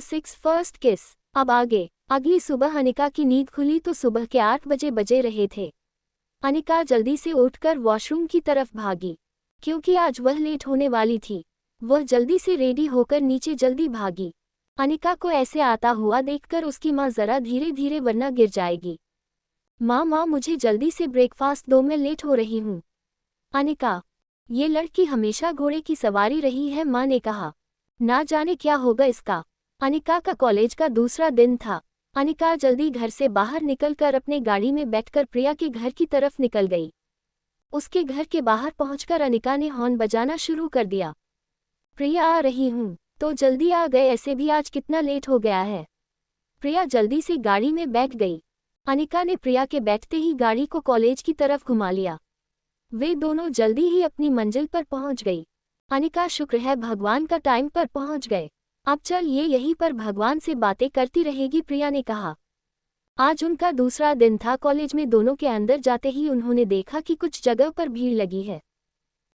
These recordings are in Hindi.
सिक्स फर्स्ट किस। अब आगे। अगली सुबह अनिका की नींद खुली तो सुबह के 8 बजे रहे थे। अनिका जल्दी से उठकर वॉशरूम की तरफ भागी, क्योंकि आज वह लेट होने वाली थी। वह जल्दी से रेडी होकर नीचे जल्दी भागी। अनिका को ऐसे आता हुआ देखकर उसकी माँ जरा धीरे धीरे वरना गिर जाएगी। माँ मुझे जल्दी से ब्रेकफास्ट दो, मैं लेट हो रही हूँ। अनिका, ये लड़की हमेशा घोड़े की सवारी रही है, माँ ने कहा। ना जाने क्या होगा इसका। अनिका का कॉलेज का दूसरा दिन था। अनिका जल्दी घर से बाहर निकलकर अपने गाड़ी में बैठकर प्रिया के घर की तरफ निकल गई। उसके घर के बाहर पहुंचकर अनिका ने हॉर्न बजाना शुरू कर दिया। प्रिया, आ रही हूँ। तो जल्दी आ गए, ऐसे भी आज कितना लेट हो गया है। प्रिया जल्दी से गाड़ी में बैठ गई। अनिका ने प्रिया के बैठते ही गाड़ी को कॉलेज की तरफ घुमा लिया। वे दोनों जल्दी ही अपनी मंजिल पर पहुंच गई। अनिका, शुक्र है भगवान का टाइम पर पहुंच गए। अब चल ये यहीं पर भगवान से बातें करती रहेगी, प्रिया ने कहा। आज उनका दूसरा दिन था कॉलेज में। दोनों के अंदर जाते ही उन्होंने देखा कि कुछ जगह पर भीड़ लगी है।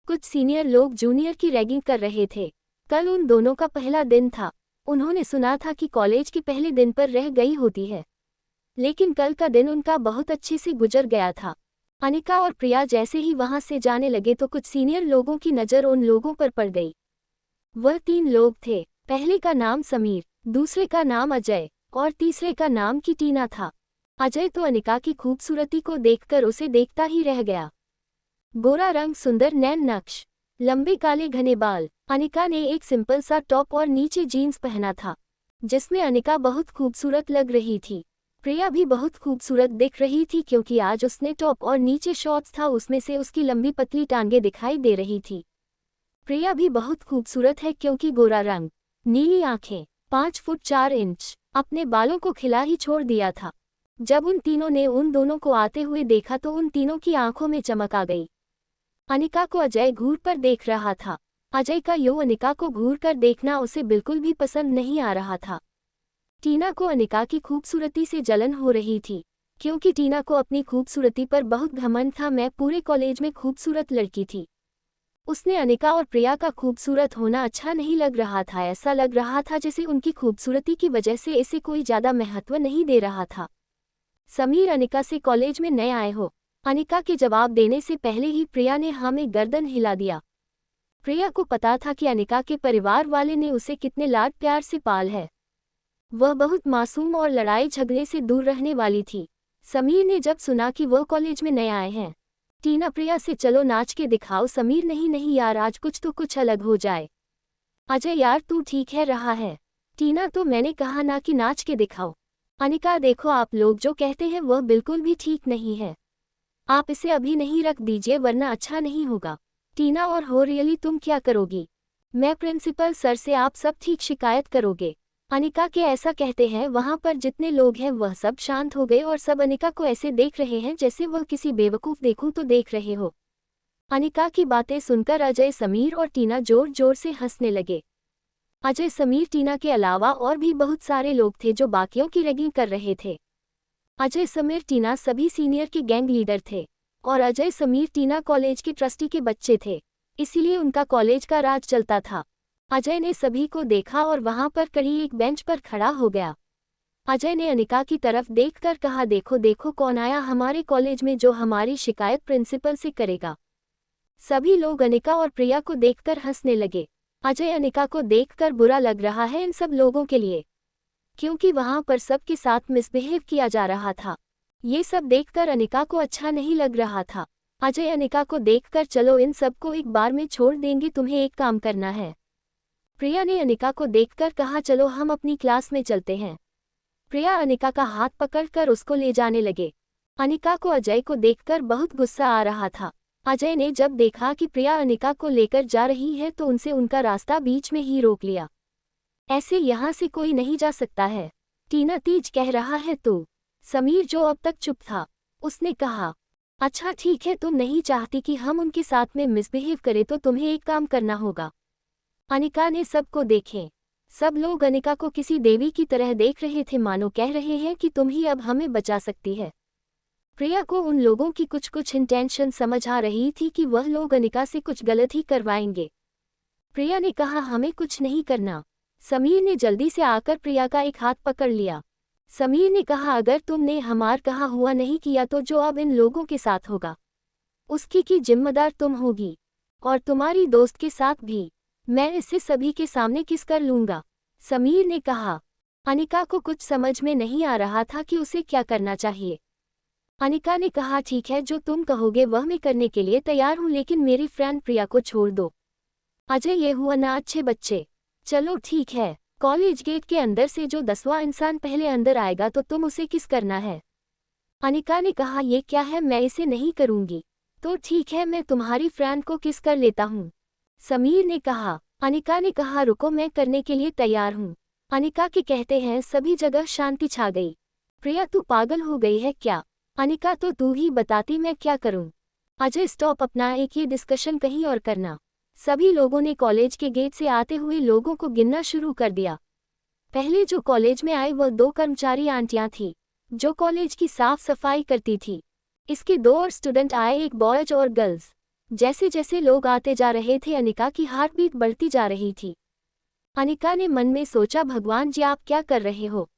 कुछ सीनियर लोग जूनियर की रैगिंग कर रहे थे। कल उन दोनों का पहला दिन था। उन्होंने सुना था कि कॉलेज के पहले दिन पर रह गई होती है, लेकिन कल का दिन उनका बहुत अच्छे से गुजर गया था। अनिका और प्रिया जैसे ही वहां से जाने लगे तो कुछ सीनियर लोगों की नज़र उन लोगों पर पड़ गई। वह 3 लोग थे। पहले का नाम समीर, दूसरे का नाम अजय और तीसरे का नाम की टीना था। अजय तो अनिका की खूबसूरती को देखकर उसे देखता ही रह गया। गोरा रंग, सुंदर नैन नक्श, लंबे काले घने बाल। अनिका ने एक सिंपल सा टॉप और नीचे जीन्स पहना था, जिसमें अनिका बहुत खूबसूरत लग रही थी। प्रिया भी बहुत खूबसूरत दिख रही थी, क्योंकि आज उसने टॉप और नीचे शॉर्ट्स था, उसमें से उसकी लंबी पतली टांगें दिखाई दे रही थी। प्रिया भी बहुत खूबसूरत है, क्योंकि गोरा रंग, नीली आंखें, 5 फुट 4 इंच, अपने बालों को खिला ही छोड़ दिया था। जब उन तीनों ने उन दोनों को आते हुए देखा तो उन तीनों की आंखों में चमक आ गई। अनिका को अजय घूर पर देख रहा था। अजय का यूं अनिका को घूर कर देखना उसे बिल्कुल भी पसंद नहीं आ रहा था। टीना को अनिका की खूबसूरती से जलन हो रही थी, क्योंकि टीना को अपनी खूबसूरती पर बहुत घमंड था। मैं पूरे कॉलेज में खूबसूरत लड़की थी। उसने अनिका और प्रिया का खूबसूरत होना अच्छा नहीं लग रहा था। ऐसा लग रहा था जैसे उनकी खूबसूरती की वजह से इसे कोई ज़्यादा महत्व नहीं दे रहा था। समीर, अनिका से कॉलेज में नए आए हो? अनिका के जवाब देने से पहले ही प्रिया ने हाँ में गर्दन हिला दिया। प्रिया को पता था कि अनिका के परिवार वाले ने उसे कितने लाड प्यार से पाल है। वह बहुत मासूम और लड़ाई झगड़े से दूर रहने वाली थी। समीर ने जब सुना कि वह कॉलेज में नए आए हैं, टीना प्रिया से चलो नाच के दिखाओ। समीर, नहीं यार, आज कुछ अलग हो जाए। अजय, यार तू ठीक है रहा है। टीना, तो मैंने कहा ना कि नाच के दिखाओ। अनिका, देखो आप लोग जो कहते हैं वह बिल्कुल भी ठीक नहीं है। आप इसे अभी नहीं रख दीजिए वरना अच्छा नहीं होगा। टीना, और हो रियली तुम क्या करोगी? मैं प्रिंसिपल सर से आप सब ठीक शिकायत करोगे। अनिका के ऐसा कहते हैं वहां पर जितने लोग हैं वह सब शांत हो गए और सब अनिका को ऐसे देख रहे हैं जैसे वह किसी बेवकूफ़ देखूं तो देख रहे हो। अनिका की बातें सुनकर अजय, समीर और टीना जोर जोर से हंसने लगे। अजय, समीर, टीना के अलावा और भी बहुत सारे लोग थे जो बाकियों की रैगिंग कर रहे थे। अजय, समीर, टीना सभी सीनियर के गैंग लीडर थे और अजय, समीर, टीना कॉलेज के ट्रस्टी के बच्चे थे, इसीलिए उनका कॉलेज का राज चलता था। अजय ने सभी को देखा और वहां पर कड़ी एक बेंच पर खड़ा हो गया। अजय ने अनिका की तरफ देखकर कहा, देखो देखो कौन आया हमारे कॉलेज में जो हमारी शिकायत प्रिंसिपल से करेगा। सभी लोग अनिका और प्रिया को देखकर हंसने लगे। अजय, अनिका को देखकर बुरा लग रहा है इन सब लोगों के लिए, क्योंकि वहां पर सबके साथ मिसबिहेव किया जा रहा था। ये सब देखकर अनिका को अच्छा नहीं लग रहा था। अजय अनिका को देखकर, चलो इन सबको एक बार में छोड़ देंगे, तुम्हें एक काम करना है। प्रिया ने अनिका को देखकर कहा, चलो हम अपनी क्लास में चलते हैं। प्रिया अनिका का हाथ पकड़कर उसको ले जाने लगे। अनिका को अजय को देखकर बहुत गुस्सा आ रहा था। अजय ने जब देखा कि प्रिया अनिका को लेकर जा रही है तो उनसे उनका रास्ता बीच में ही रोक लिया। ऐसे यहाँ से कोई नहीं जा सकता है। टीना, तेज कह रहा है तू। समीर, जो अब तक चुप था, उसने कहा, अच्छा ठीक है, तुम नहीं चाहती कि हम उनके साथ में मिसबिहेव करें तो तुम्हें एक काम करना होगा। अनिका ने सबको देखे। सब लोग अनिका को किसी देवी की तरह देख रहे थे, मानो कह रहे हैं कि तुम ही अब हमें बचा सकती है। प्रिया को उन लोगों की कुछ इंटेंशन समझ आ रही थी कि वह लोग अनिका से कुछ गलत ही करवाएंगे। प्रिया ने कहा, हमें कुछ नहीं करना। समीर ने जल्दी से आकर प्रिया का एक हाथ पकड़ लिया। समीर ने कहा, अगर तुमने हमार कहा हुआ नहीं किया तो जो अब इन लोगों के साथ होगा उसकी की जिम्मेदार तुम होगी, और तुम्हारी दोस्त के साथ भी। मैं इससे सभी के सामने किस कर लूंगा। समीर ने कहा। अनिका को कुछ समझ में नहीं आ रहा था कि उसे क्या करना चाहिए। अनिका ने कहा, ठीक है, जो तुम कहोगे वह मैं करने के लिए तैयार हूँ, लेकिन मेरी फ्रेंड प्रिया को छोड़ दो। अजय, ये हुआ ना अच्छे बच्चे। चलो ठीक है, कॉलेज गेट के अंदर से जो 10वां इंसान पहले अंदर आएगा तो तुम उसे किस करना है। अनिका ने कहा, ये क्या है, मैं इसे नहीं करूंगी। तो ठीक है, मैं तुम्हारी फ्रेंड को किस कर लेता हूँ, समीर ने कहा। अनिका ने कहा, रुको, मैं करने के लिए तैयार हूँ। अनिका के कहते हैं सभी जगह शांति छा गई। प्रिया, तू पागल हो गई है क्या? अनिका, तो तू ही बताती मैं क्या करूं। अजय, स्टॉप, अपना एक ये डिस्कशन कहीं और करना। सभी लोगों ने कॉलेज के गेट से आते हुए लोगों को गिनना शुरू कर दिया। पहले जो कॉलेज में आए वह 2 कर्मचारी आंटियां थीं, जो कॉलेज की साफ सफाई करती थी। इसके 2 और स्टूडेंट आए, एक बॉयज और गर्ल्स। जैसे जैसे लोग आते जा रहे थे अनिका की हार्ट बीट बढ़ती जा रही थी। अनिका ने मन में सोचा, भगवान जी, आप क्या कर रहे हो।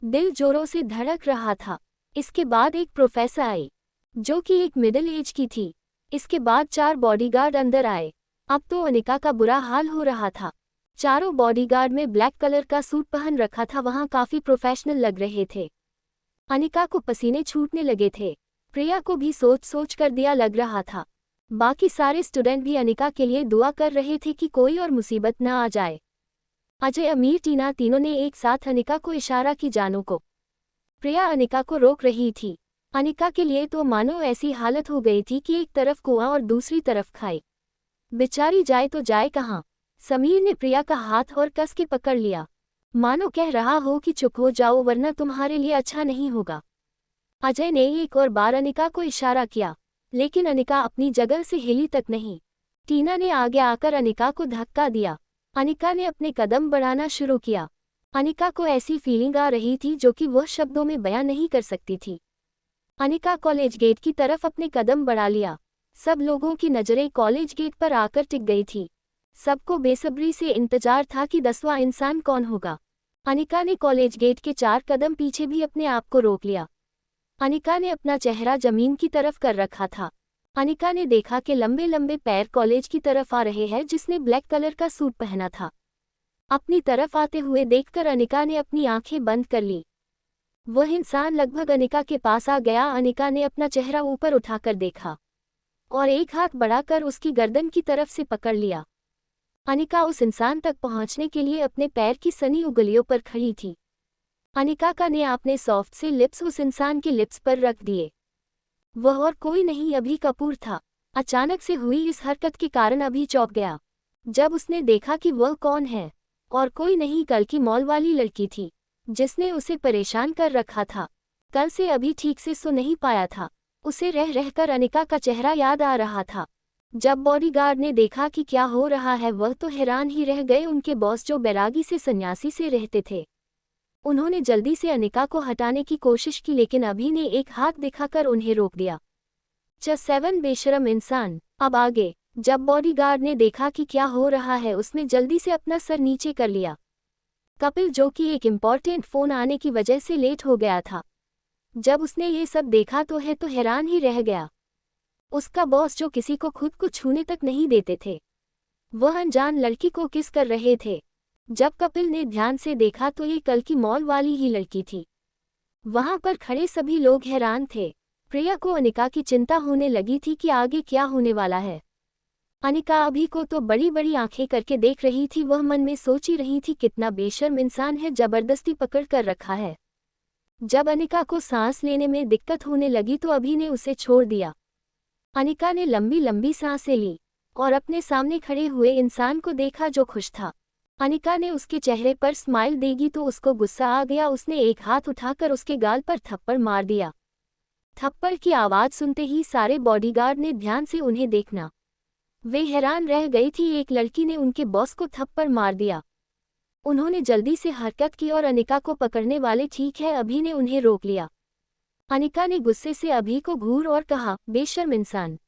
दिल जोरों से धड़क रहा था। इसके बाद एक प्रोफेसर आई, जो कि एक मिडिल एज की थी। इसके बाद 4 बॉडीगार्ड अंदर आए। अब तो अनिका का बुरा हाल हो रहा था। चारों बॉडीगार्ड में ब्लैक कलर का सूट पहन रखा था, वहां काफी प्रोफेशनल लग रहे थे। अनिका को पसीने छूटने लगे थे। प्रिया को भी सोच सोच कर दिया लग रहा था। बाकी सारे स्टूडेंट भी अनिका के लिए दुआ कर रहे थे कि कोई और मुसीबत न आ जाए। अजय, अमीर, टीना, तीनों ने एक साथ अनिका को इशारा की जानो को। प्रिया अनिका को रोक रही थी। अनिका के लिए तो मानो ऐसी हालत हो गई थी कि एक तरफ कुआं और दूसरी तरफ खाई। बेचारी जाए तो जाए कहाँ। समीर ने प्रिया का हाथ और कस के पकड़ लिया, मानो कह रहा हो कि चुप हो जाओ वरना तुम्हारे लिए अच्छा नहीं होगा। अजय ने एक और बार अनिका को इशारा किया, लेकिन अनिका अपनी जगह से हिली तक नहीं। टीना ने आगे आकर अनिका को धक्का दिया। अनिका ने अपने कदम बढ़ाना शुरू किया। अनिका को ऐसी फीलिंग आ रही थी जो कि वह शब्दों में बयां नहीं कर सकती थी। अनिका कॉलेज गेट की तरफ अपने कदम बढ़ा लिया। सब लोगों की नज़रें कॉलेज गेट पर आकर टिक गई थी। सबको बेसब्री से इंतजार था कि 10वां इंसान कौन होगा। अनिका ने कॉलेज गेट के 4 कदम पीछे भी अपने आप को रोक लिया। अनिका ने अपना चेहरा जमीन की तरफ कर रखा था। अनिका ने देखा कि लंबे लंबे पैर कॉलेज की तरफ आ रहे हैं, जिसने ब्लैक कलर का सूट पहना था। अपनी तरफ आते हुए देखकर अनिका ने अपनी आंखें बंद कर ली। वह इंसान लगभग अनिका के पास आ गया। अनिका ने अपना चेहरा ऊपर उठाकर देखा और एक हाथ बढ़ाकर उसकी गर्दन की तरफ से पकड़ लिया। अनिका उस इंसान तक पहुंचने के लिए अपने पैर की सनी उंगलियों पर खड़ी थी। अनिका का ने आपने सॉफ्ट से लिप्स उस इंसान के लिप्स पर रख दिए। वह और कोई नहीं, अभी कपूर था। अचानक से हुई इस हरकत के कारण अभी चौंक गया। जब उसने देखा कि वह कौन है, और कोई नहीं, कल की मॉल वाली लड़की थी जिसने उसे परेशान कर रखा था। कल से अभी ठीक से सो नहीं पाया था। उसे रह रहकर अनिका का चेहरा याद आ रहा था। जब बॉडीगार्ड ने देखा कि क्या हो रहा है, वह तो हैरान ही रह गए। उनके बॉस जो बैरागी से सन्यासी से रहते थे, उन्होंने जल्दी से अनिका को हटाने की कोशिश की, लेकिन अभी ने एक हाथ दिखाकर उन्हें रोक दिया। 7 बेशरम इंसान। अब आगे। जब बॉडीगार्ड ने देखा कि क्या हो रहा है, उसने जल्दी से अपना सर नीचे कर लिया। कपिल, जो कि एक इम्पॉर्टेंट फोन आने की वजह से लेट हो गया था, जब उसने ये सब देखा तो हैरान ही रह गया। उसका बॉस, जो किसी को खुद को छूने तक नहीं देते थे, वह अनजान लड़की को किस कर रहे थे। जब कपिल ने ध्यान से देखा तो ये कल की मॉल वाली ही लड़की थी। वहां पर खड़े सभी लोग हैरान थे। प्रिया को अनिका की चिंता होने लगी थी कि आगे क्या होने वाला है। अनिका अभी को तो बड़ी बड़ी आंखें करके देख रही थी। वह मन में सोच ही रही थी, कितना बेशर्म इंसान है, जबरदस्ती पकड़ कर रखा है। जब अनिका को सांस लेने में दिक्कत होने लगी तो अभी ने उसे छोड़ दिया। अनिका ने लंबी लंबी सांसें ली और अपने सामने खड़े हुए इंसान को देखा जो खुश था। अनिका ने उसके चेहरे पर स्माइल देगी तो उसको गुस्सा आ गया। उसने एक हाथ उठाकर उसके गाल पर थप्पड़ मार दिया। थप्पड़ की आवाज़ सुनते ही सारे बॉडीगार्ड ने ध्यान से उन्हें देखना। वे हैरान रह गई थी, एक लड़की ने उनके बॉस को थप्पड़ मार दिया। उन्होंने जल्दी से हरकत की और अनिका को पकड़ने वाले, ठीक है, अभी ने उन्हें रोक लिया। अनिका ने गुस्से से अभी को घूर और कहा, बेशर्म इंसान,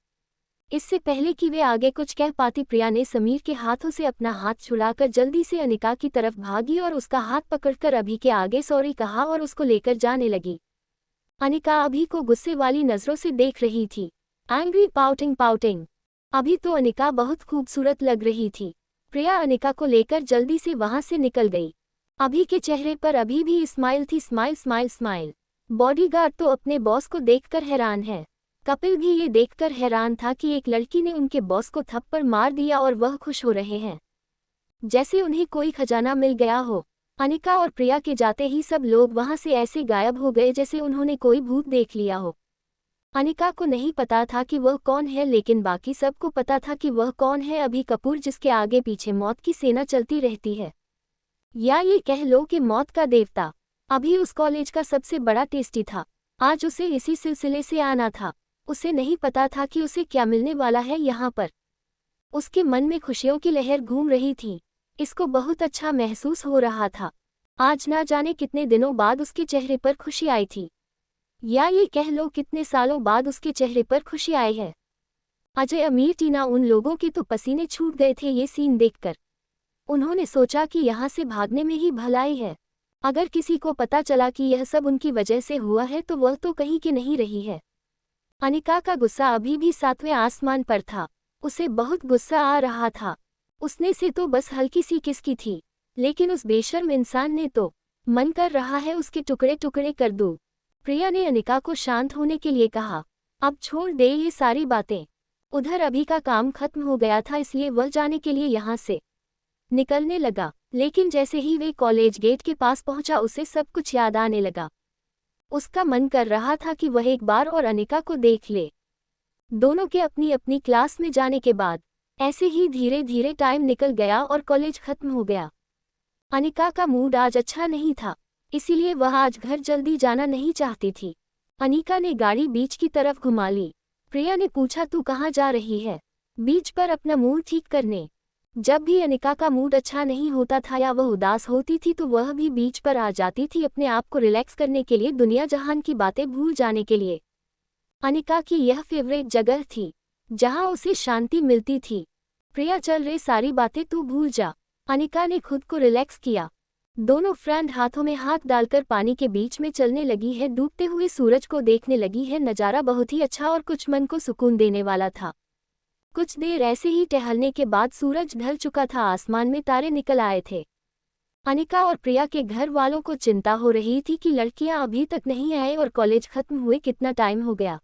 इससे पहले कि वे आगे कुछ कह पाती, प्रिया ने समीर के हाथों से अपना हाथ छुड़ाकर जल्दी से अनिका की तरफ भागी और उसका हाथ पकड़कर अभी के आगे सॉरी कहा और उसको लेकर जाने लगी। अनिका अभी को गुस्से वाली नजरों से देख रही थी। Angry pouting. अभी तो अनिका बहुत खूबसूरत लग रही थी। प्रिया अनिका को लेकर जल्दी से वहां से निकल गई। अभी के चेहरे पर अभी भी स्माइल थी, स्माइल। बॉडीगार्ड तो अपने बॉस को देखकर हैरान है। कपिल भी ये देखकर हैरान था कि एक लड़की ने उनके बॉस को थप्पड़ मार दिया और वह खुश हो रहे हैं जैसे उन्हें कोई खजाना मिल गया हो। अनिका और प्रिया के जाते ही सब लोग वहां से ऐसे गायब हो गए जैसे उन्होंने कोई भूत देख लिया हो। अनिका को नहीं पता था कि वह कौन है, लेकिन बाकी सबको पता था कि वह कौन है। अभी कपूर, जिसके आगे पीछे मौत की सेना चलती रहती है, या ये कह लो कि मौत का देवता। अभी उस कॉलेज का सबसे बड़ा टेस्टी था। आज उसे इसी सिलसिले से आना था। उसे नहीं पता था कि उसे क्या मिलने वाला है यहाँ पर। उसके मन में खुशियों की लहर घूम रही थी। इसको बहुत अच्छा महसूस हो रहा था। आज ना जाने कितने दिनों बाद उसके चेहरे पर खुशी आई थी, या ये कह लो कितने सालों बाद उसके चेहरे पर खुशी आई है। अजय, अमीर, टीना, उन लोगों के तो पसीने छूट गए थे ये सीन देखकर। उन्होंने सोचा कि यहाँ से भागने में ही भलाई है। अगर किसी को पता चला कि यह सब उनकी वजह से हुआ है तो वह तो कहीं की नहीं रही है। अनिका का गुस्सा अभी भी 7वें आसमान पर था। उसे बहुत गुस्सा आ रहा था। उसने से तो बस हल्की सी किसकी थी, लेकिन उस बेशर्म इंसान ने तो मन कर रहा है उसके टुकड़े टुकड़े कर दूं। प्रिया ने अनिका को शांत होने के लिए कहा, अब छोड़ दे ये सारी बातें। उधर अभी का काम खत्म हो गया था, इसलिए वह जाने के लिए यहाँ से निकलने लगा। लेकिन जैसे ही वे कॉलेज गेट के पास पहुंचा उसे सब कुछ याद आने लगा। उसका मन कर रहा था कि वह एक बार और अनिका को देख ले। दोनों के अपनी अपनी क्लास में जाने के बाद ऐसे ही धीरे धीरे टाइम निकल गया और कॉलेज खत्म हो गया। अनिका का मूड आज अच्छा नहीं था, इसीलिए वह आज घर जल्दी जाना नहीं चाहती थी। अनिका ने गाड़ी बीच की तरफ घुमा ली। प्रिया ने पूछा, तू कहाँ जा रही है? बीच पर अपना मूड ठीक करने। जब भी अनिका का मूड अच्छा नहीं होता था या वह उदास होती थी तो वह भी बीच पर आ जाती थी अपने आप को रिलैक्स करने के लिए, दुनिया जहान की बातें भूल जाने के लिए। अनिका की यह फेवरेट जगह थी जहां उसे शांति मिलती थी। प्रिया, चल रे, सारी बातें तू भूल जा। अनिका ने खुद को रिलैक्स किया। दोनों फ्रेंड हाथों में हाथ डालकर पानी के बीच में चलने लगी है, डूबते हुए सूरज को देखने लगी है। नज़ारा बहुत ही अच्छा और कुछ मन को सुकून देने वाला था। कुछ देर ऐसे ही टहलने के बाद सूरज ढल चुका था, आसमान में तारे निकल आए थे। अनिका और प्रिया के घर वालों को चिंता हो रही थी कि लड़कियां अभी तक नहीं आए और कॉलेज खत्म हुए कितना टाइम हो गया।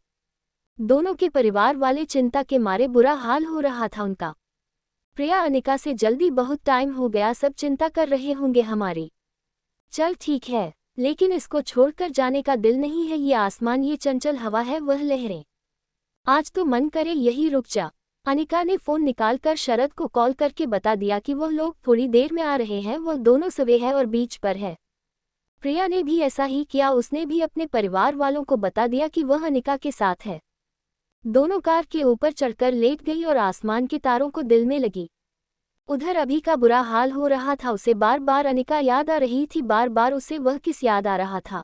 दोनों के परिवार वाले चिंता के मारे बुरा हाल हो रहा था उनका। प्रिया अनिका से, जल्दी बहुत टाइम हो गया, सब चिंता कर रहे होंगे हमारी। चल ठीक है, लेकिन इसको छोड़कर जाने का दिल नहीं है। ये आसमान, ये चंचल हवा है, वह लहरें, आज तो मन करे यही रुक जा। अनिका ने फोन निकालकर शरद को कॉल करके बता दिया कि वह लोग थोड़ी देर में आ रहे हैं, वह दोनों सवे है और बीच पर है। प्रिया ने भी ऐसा ही किया, उसने भी अपने परिवार वालों को बता दिया कि वह अनिका के साथ है। दोनों कार के ऊपर चढ़कर लेट गई और आसमान के तारों को दिल में लगी। उधर अभी का बुरा हाल हो रहा था, उसे बार बार अनिका याद आ रही थी, बार बार उसे वह किस याद आ रहा था।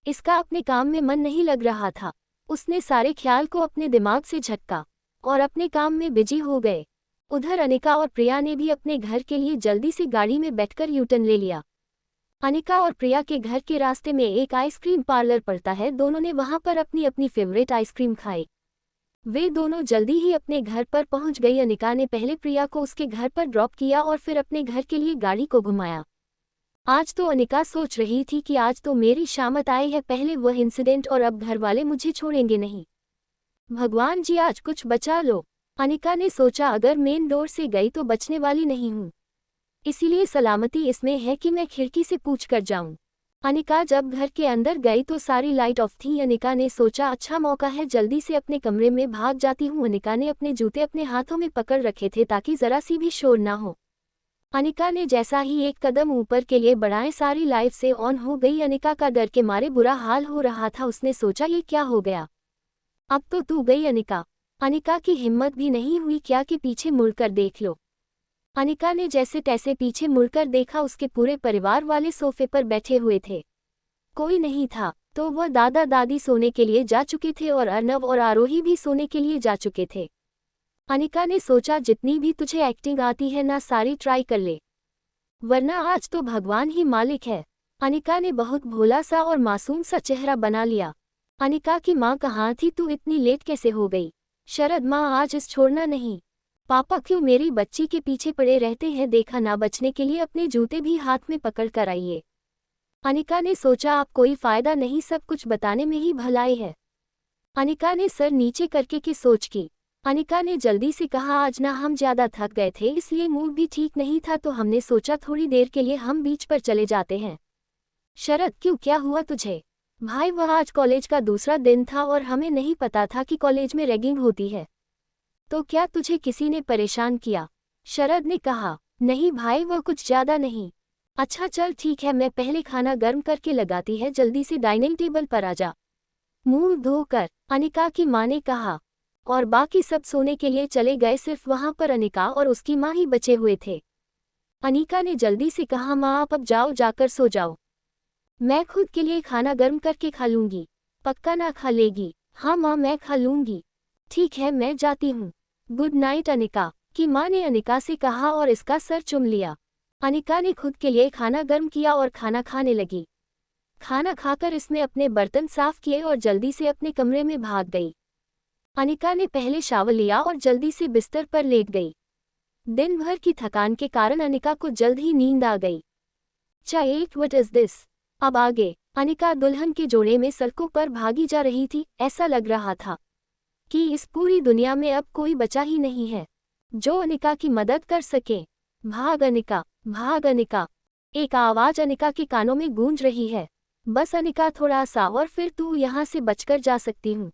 इसका अपने काम में मन नहीं लग रहा था। उसने सारे ख्याल को अपने दिमाग से झटका और अपने काम में बिजी हो गए। उधर अनिका और प्रिया ने भी अपने घर के लिए जल्दी से गाड़ी में बैठकर यूटर्न ले लिया। अनिका और प्रिया के घर के रास्ते में एक आइसक्रीम पार्लर पड़ता है, दोनों ने वहां पर अपनी अपनी फेवरेट आइसक्रीम खाई। वे दोनों जल्दी ही अपने घर पर पहुंच गई। अनिका ने पहले प्रिया को उसके घर पर ड्रॉप किया और फिर अपने घर के लिए गाड़ी को घुमाया। आज तो अनिका सोच रही थी कि आज तो मेरी शामत आई है, पहले वह इंसिडेंट और अब घर वाले मुझे छोड़ेंगे नहीं। भगवान जी, आज कुछ बचा लो। अनिका ने सोचा, अगर मेन डोर से गई तो बचने वाली नहीं हूँ, इसीलिए सलामती इसमें है कि मैं खिड़की से पूछ कर जाऊं। अनिका जब घर के अंदर गई तो सारी लाइट ऑफ थी। अनिका ने सोचा, अच्छा मौका है, जल्दी से अपने कमरे में भाग जाती हूँ। अनिका ने अपने जूते अपने हाथों में पकड़ रखे थे ताकि जरा सी भी शोर ना हो। अनिका ने जैसा ही एक कदम ऊपर के लिए बढ़ाए, सारी लाइट से ऑन हो गई। अनिका का डर के मारे बुरा हाल हो रहा था। उसने सोचा, ये क्या हो गया, अब तो तू गई अनिका। अनिका की हिम्मत भी नहीं हुई क्या कि पीछे मुड़कर देख लो। अनिका ने जैसे तैसे पीछे मुड़कर देखा, उसके पूरे परिवार वाले सोफे पर बैठे हुए थे, कोई नहीं था। तो वह दादा दादी सोने के लिए जा चुके थे और अर्नव और आरोही भी सोने के लिए जा चुके थे। अनिका ने सोचा जितनी भी तुझे एक्टिंग आती है ना सारी ट्राई कर ले, वरना आज तो भगवान ही मालिक है। अनिका ने बहुत भोला सा और मासूम सा चेहरा बना लिया। अनिका की माँ कहाँ थी, तू इतनी लेट कैसे हो गई? शरद माँ आज इस छोड़ना नहीं। पापा क्यों मेरी बच्ची के पीछे पड़े रहते हैं, देखा ना बचने के लिए अपने जूते भी हाथ में पकड़ कर आइए। अनिका ने सोचा अब कोई फायदा नहीं, सब कुछ बताने में ही भलाई है। अनिका ने सर नीचे करके की सोच की। अनिका ने जल्दी से कहा आज ना हम ज्यादा थक गए थे, इसलिए मूड भी ठीक नहीं था, तो हमने सोचा थोड़ी देर के लिए हम बीच पर चले जाते हैं। शरद क्यों, क्या हुआ तुझे? भाई वह आज कॉलेज का दूसरा दिन था और हमें नहीं पता था कि कॉलेज में रैगिंग होती है। तो क्या तुझे किसी ने परेशान किया? शरद ने कहा नहीं भाई, वह कुछ ज्यादा नहीं। अच्छा चल ठीक है, मैं पहले खाना गर्म करके लगाती है, जल्दी से डाइनिंग टेबल पर आ जा। मुंह धोकर, अनिका की माँ ने कहा। और बाकी सब सोने के लिए चले गए, सिर्फ वहां पर अनिका और उसकी माँ ही बचे हुए थे। अनिका ने जल्दी से कहा माँ आप अब जाओ, जाकर सो जाओ, मैं खुद के लिए खाना गर्म करके खा लूंगी। पक्का ना खा लेगी? हाँ माँ मैं खा लूंगी। ठीक है मैं जाती हूँ, गुड नाइट अनिका की माँ ने अनिका से कहा और इसका सर चूम लिया। अनिका ने खुद के लिए खाना गर्म किया और खाना खाने लगी। खाना खाकर इसने अपने बर्तन साफ किए और जल्दी से अपने कमरे में भाग गई। अनिका ने पहले शावर लिया और जल्दी से बिस्तर पर लेट गई। दिन भर की थकान के कारण अनिका को जल्द ही नींद आ गई। Child what is this? अब आगे अनिका दुल्हन के जोड़े में सड़कों पर भागी जा रही थी। ऐसा लग रहा था कि इस पूरी दुनिया में अब कोई बचा ही नहीं है जो अनिका की मदद कर सके। भाग अनिका, भाग अनिका, एक आवाज अनिका के कानों में गूंज रही है। बस अनिका, थोड़ा सा और फिर तू यहाँ से बचकर जा सकती हूँ।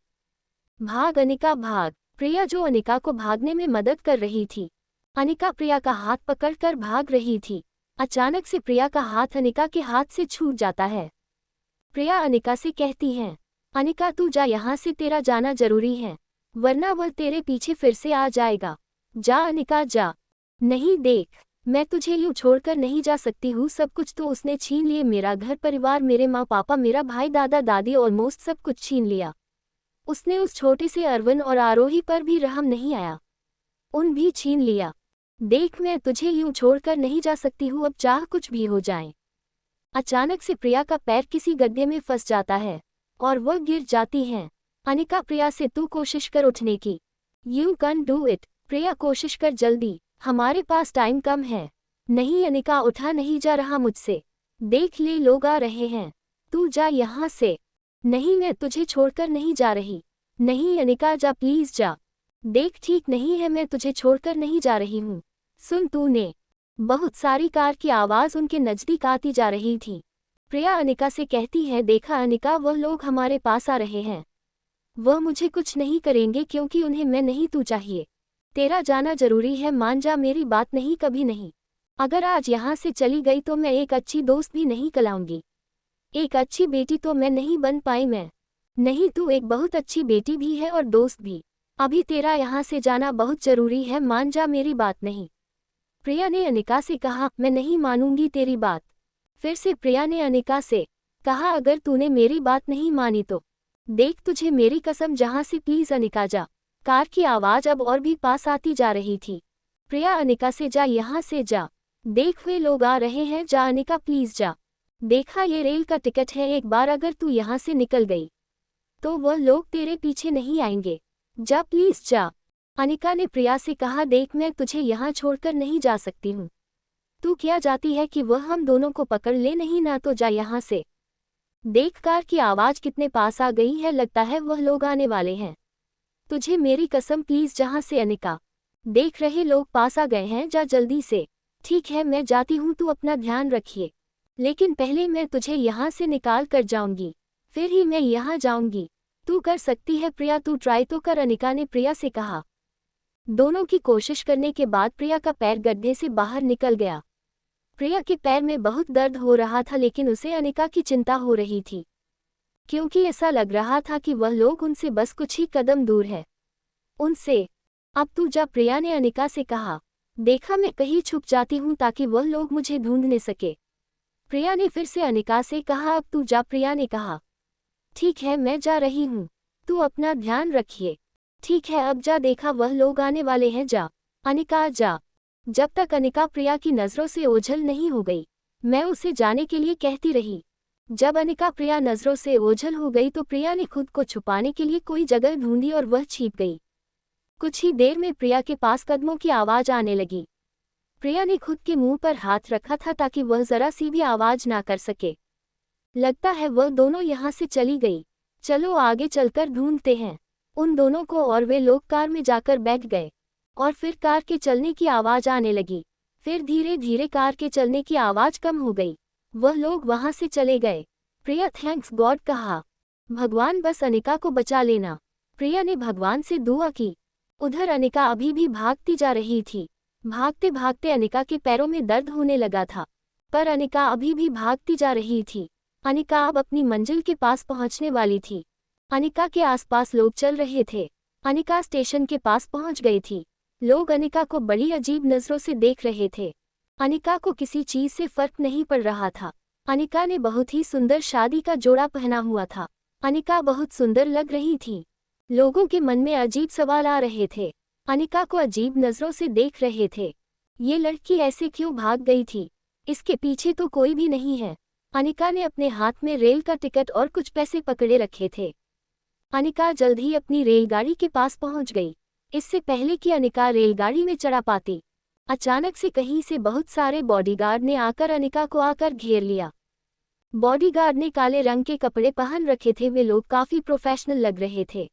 भाग अनिका भाग। प्रिया जो अनिका को भागने में मदद कर रही थी। अनिका प्रिया का हाथ पकड़कर भाग रही थी। अचानक से प्रिया का हाथ अनिका के हाथ से छूट जाता है। प्रिया अनिका से कहती है अनिका तू जा यहाँ से, तेरा जाना जरूरी है, वरना वह तेरे पीछे फिर से आ जाएगा। जा अनिका जा। नहीं देख, मैं तुझे यूं छोड़कर नहीं जा सकती हूँ, सब कुछ तो उसने छीन लिए, मेरा घर परिवार, मेरे माँ पापा, मेरा भाई, दादा दादी, ऑलमोस्ट सब कुछ छीन लिया। उसने उस छोटे से अरविंद और आरोही पर भी रहम नहीं आया, उन भी छीन लिया। देख मैं तुझे यूं छोड़कर नहीं जा सकती हूँ, अब चाह कुछ भी हो जाए। अचानक से प्रिया का पैर किसी गड्ढे में फंस जाता है और वह गिर जाती है। अनिका प्रिया से तू कोशिश कर उठने की, यू कैन डू इट। प्रिया कोशिश कर जल्दी, हमारे पास टाइम कम है। नहीं अनिका, उठा नहीं जा रहा मुझसे, देख ले लोग आ रहे हैं, तू जा यहाँ से। नहीं मैं तुझे छोड़कर नहीं जा रही। नहीं अनिका जा, प्लीज जा। देख ठीक नहीं है, मैं तुझे छोड़कर नहीं जा रही हूँ, सुन तूने। बहुत सारी कार की आवाज उनके नजदीक आती जा रही थी। प्रिया अनिका से कहती है देखा अनिका, वह लोग हमारे पास आ रहे हैं, वह मुझे कुछ नहीं करेंगे क्योंकि उन्हें मैं नहीं तू चाहिए। तेरा जाना जरूरी है, मान जा मेरी बात। नहीं कभी नहीं, अगर आज यहाँ से चली गई तो मैं एक अच्छी दोस्त भी नहीं कहलाऊंगी, एक अच्छी बेटी तो मैं नहीं बन पाई। मैं नहीं, तू एक बहुत अच्छी बेटी भी है और दोस्त भी। अभी तेरा यहाँ से जाना बहुत जरूरी है, मान जा मेरी बात। नहीं, प्रिया ने अनिका से कहा मैं नहीं मानूंगी तेरी बात। फिर से प्रिया ने अनिका से कहा अगर तूने मेरी बात नहीं मानी तो देख तुझे मेरी कसम, जहाँ से प्लीज अनिका जा। कार की आवाज अब और भी पास आती जा रही थी। प्रिया अनिका से जा, यहाँ से जा, देख वे लोग आ रहे हैं, जा अनिका प्लीज जा। देखा ये रेल का टिकट है, एक बार अगर तू यहाँ से निकल गई तो वह लोग तेरे पीछे नहीं आएंगे, जा प्लीज जा। अनिका ने प्रिया से कहा देख मैं तुझे यहाँ छोड़कर नहीं जा सकती हूँ, तू क्या जाती है कि वह हम दोनों को पकड़ ले, नहीं ना तो जा यहाँ से। देख कार की आवाज कितने पास आ गई है, लगता है वह लोग आने वाले हैं, तुझे मेरी कसम प्लीज जहाँ से अनिका। देख रहे लोग पास आ गए हैं, जा जल्दी से। ठीक है मैं जाती हूँ, तू अपना ध्यान रखिए, लेकिन पहले मैं तुझे यहाँ से निकाल कर जाऊंगी, फिर ही मैं यहाँ जाऊंगी। तू कर सकती है प्रिया, तू ट्राई तो कर, अनिका ने प्रिया से कहा। दोनों की कोशिश करने के बाद प्रिया का पैर गड्ढे से बाहर निकल गया। प्रिया के पैर में बहुत दर्द हो रहा था, लेकिन उसे अनिका की चिंता हो रही थी, क्योंकि ऐसा लग रहा था कि वह लोग उनसे बस कुछ ही कदम दूर है उनसे। अब तू जा, प्रिया ने अनिका से कहा। देखा मैं कहीं छुप जाती हूँ ताकि वह लोग मुझे ढूंढ न सके। प्रिया ने फिर से अनिका से कहा अब तू जा। प्रिया ने कहा ठीक है मैं जा रही हूँ, तू अपना ध्यान रखिए। ठीक है अब जा, देखा वह लोग आने वाले हैं, जा अनिका जा। जब तक अनिका प्रिया की नज़रों से ओझल नहीं हो गई, मैं उसे जाने के लिए कहती रही। जब अनिका प्रिया नज़रों से ओझल हो गई तो प्रिया ने खुद को छुपाने के लिए कोई जगह ढूंढी और वह छिप गई। कुछ ही देर में प्रिया के पास कदमों की आवाज़ आने लगी। प्रिया ने खुद के मुंह पर हाथ रखा था ताकि वह जरा सी भी आवाज़ ना कर सके। लगता है वह दोनों यहाँ से चली गई। चलो आगे चलकर ढूंढते हैं उन दोनों को। और वे लोग कार में जाकर बैठ गए और फिर कार के चलने की आवाज़ आने लगी। फिर धीरे धीरे कार के चलने की आवाज़ कम हो गई। वह लोग वहाँ से चले गए। प्रिया थैंक्स गॉड कहा, भगवान बस अनिका को बचा लेना। प्रिया ने भगवान से दुआ की। उधर अनिका अभी भी भागती जा रही थी। भागते भागते अनिका के पैरों में दर्द होने लगा था, पर अनिका अभी भी भागती जा रही थी। अनिका अब अपनी मंजिल के पास पहुंचने वाली थी। अनिका के आसपास लोग चल रहे थे। अनिका स्टेशन के पास पहुंच गई थी। लोग अनिका को बड़ी अजीब नज़रों से देख रहे थे। अनिका को किसी चीज़ से फर्क नहीं पड़ रहा था। अनिका ने बहुत ही सुंदर शादी का जोड़ा पहना हुआ था। अनिका बहुत सुंदर लग रही थी। लोगों के मन में अजीब सवाल आ रहे थे। अनिका को अजीब नज़रों से देख रहे थे। ये लड़की ऐसे क्यों भाग गई थी? इसके पीछे तो कोई भी नहीं है। अनिका ने अपने हाथ में रेल का टिकट और कुछ पैसे पकड़े रखे थे। अनिका जल्द ही अपनी रेलगाड़ी के पास पहुंच गई। इससे पहले कि अनिका रेलगाड़ी में चढ़ा पाती, अचानक से कहीं से बहुत सारे बॉडीगार्ड ने आकर अनिका को आकर घेर लिया। बॉडीगार्ड ने काले रंग के कपड़े पहन रखे थे। वे लोग काफ़ी प्रोफेशनल लग रहे थे।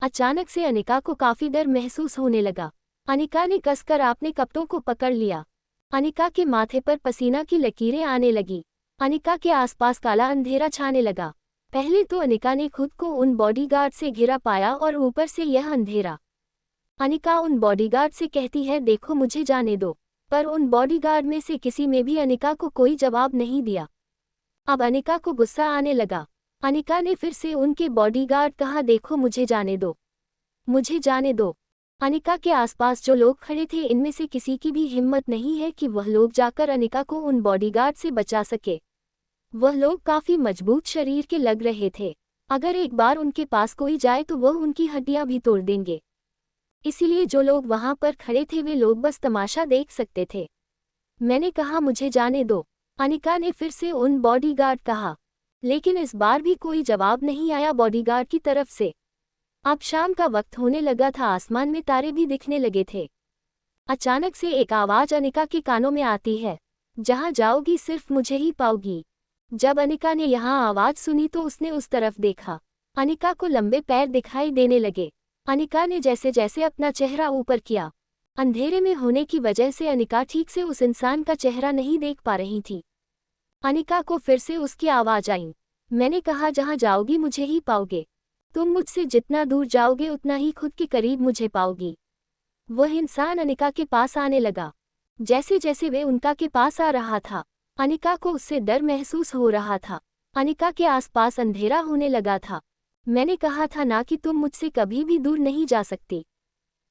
अचानक से अनिका को काफ़ी डर महसूस होने लगा। अनिका ने कसकर अपने कपड़ों को पकड़ लिया। अनिका के माथे पर पसीना की लकीरें आने लगी। अनिका के आसपास काला अंधेरा छाने लगा। पहले तो अनिका ने खुद को उन बॉडीगार्ड से घिरा पाया और ऊपर से यह अंधेरा। अनिका उन बॉडीगार्ड से कहती है, देखो मुझे जाने दो, पर उन बॉडीगार्ड में से किसी में भी अनिका को कोई जवाब नहीं दिया। अब अनिका को गुस्सा आने लगा। अनिका ने फिर से उनके बॉडीगार्ड कहा, देखो मुझे जाने दो, मुझे जाने दो। अनिका के आसपास जो लोग खड़े थे इनमें से किसी की भी हिम्मत नहीं है कि वह लोग जाकर अनिका को उन बॉडीगार्ड से बचा सके। वह लोग काफ़ी मजबूत शरीर के लग रहे थे। अगर एक बार उनके पास कोई जाए तो वह उनकी हड्डियां भी तोड़ देंगे। इसीलिए जो लोग वहां पर खड़े थे वे लोग बस तमाशा देख सकते थे। मैंने कहा मुझे जाने दो, अनिका ने फिर से उन बॉडीगार्ड कहा, लेकिन इस बार भी कोई जवाब नहीं आया बॉडीगार्ड की तरफ से। अब शाम का वक्त होने लगा था। आसमान में तारे भी दिखने लगे थे। अचानक से एक आवाज़ अनिका के कानों में आती है, जहाँ जाओगी सिर्फ मुझे ही पाओगी। जब अनिका ने यहाँ आवाज़ सुनी तो उसने उस तरफ देखा। अनिका को लंबे पैर दिखाई देने लगे। अनिका ने जैसे जैसे अपना चेहरा ऊपर किया, अंधेरे में होने की वजह से अनिका ठीक से उस इंसान का चेहरा नहीं देख पा रही थी। अनिका को फिर से उसकी आवाज़ आई, मैंने कहा जहाँ जाओगी मुझे ही पाओगे। तुम मुझसे जितना दूर जाओगे उतना ही खुद के करीब मुझे पाओगी। वह इंसान अनिका के पास आने लगा। जैसे जैसे वे उनका के पास आ रहा था, अनिका को उससे डर महसूस हो रहा था। अनिका के आसपास अंधेरा होने लगा था। मैंने कहा था ना कि तुम मुझसे कभी भी दूर नहीं जा सकती।